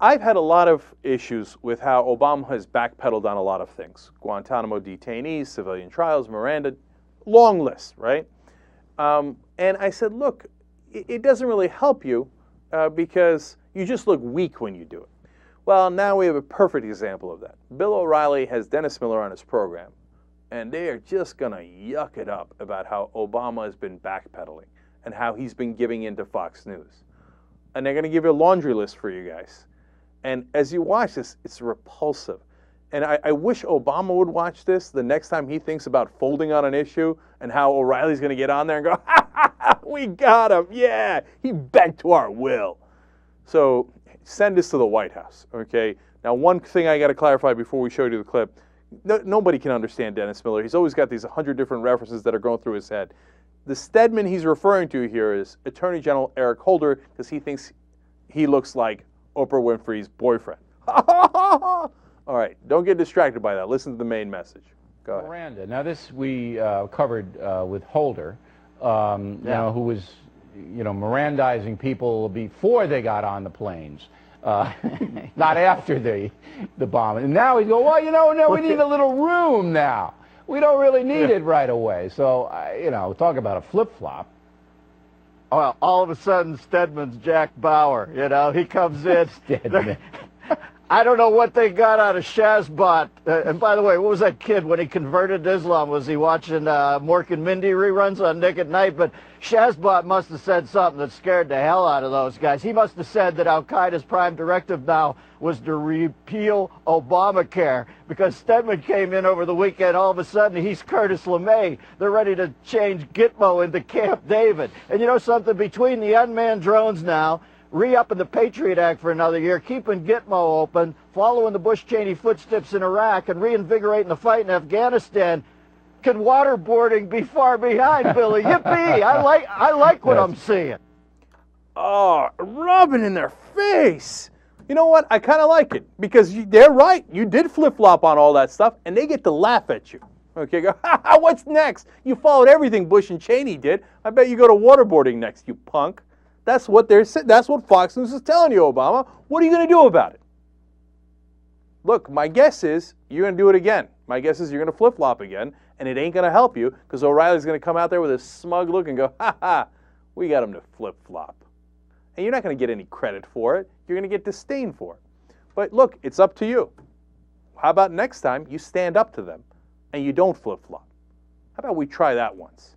I've had a lot of issues with how Obama has backpedaled on a lot of things. Guantanamo detainees, civilian trials, Miranda, long list, right? And I said, look, it doesn't really help you because you just look weak when you do it. Well, now we have a perfect example of that. Bill O'Reilly has Dennis Miller on his program, and they are just going to yuck it up about how Obama has been backpedaling and how he's been giving in to Fox News. And they're going to give you a laundry list for you guys. And as you watch this, it's repulsive. And I wish Obama would watch this the next time he thinks about folding on an issue and how O'Reilly's going to get on there and go, ha, ha, ha, we got him, yeah, he bent to our will. So send this to the White House, okay? Now, one thing I got to clarify before we show you the clip, nobody can understand Dennis Miller. He's always got these 100 different references that are going through his head. The Stedman he's referring to here is Attorney General Eric Holder because he thinks he looks like Oprah Winfrey's boyfriend. All right, don't get distracted by that. Listen to the main message. Go ahead. Miranda. Now, this we covered with Holder, you know, who was, you know, Mirandizing people before they got on the planes, not after the bomb. And now he's going, well, you know, no, we need a little room now. We don't really need it right away. So, you know, talk about a flip-flop. Well, all of a sudden, Stedman's Jack Bauer. You know, he comes in. Stedman. I don't know what they got out of Shazbot. And by the way, what was that kid when he converted to Islam? Was he watching Mork and Mindy reruns on Nick at Night? But Shazbot must have said something that scared the hell out of those guys. He must have said that Al-Qaeda's prime directive now was to repeal Obamacare, because Stedman came in over the weekend. All of a sudden, he's Curtis LeMay. They're ready to change Gitmo into Camp David. And you know something? Between the unmanned drones now, re-upping the Patriot Act for another year, keeping Gitmo open, following the Bush-Cheney footsteps in Iraq, and reinvigorating the fight in Afghanistan. Can waterboarding be far behind, Billy? Yippee! I like what I'm seeing. Oh, rubbing in their face. You know what? I kind of like it because they're right. You did flip-flop on all that stuff, and they get to laugh at you. Okay, go, ha, ha, what's next? You followed everything Bush and Cheney did. I bet you go to waterboarding next, you punk. That's what they're saying. That's what Fox News is telling you, Obama. What are you going to do about it? Look, my guess is you're going to do it again. My guess is you're going to flip-flop again, and it ain't going to help you because O'Reilly's going to come out there with a smug look and go, ha ha, we got him to flip-flop. And you're not going to get any credit for it. You're going to get disdain for it. But look, it's up to you. How about next time you stand up to them and you don't flip-flop? How about we try that once?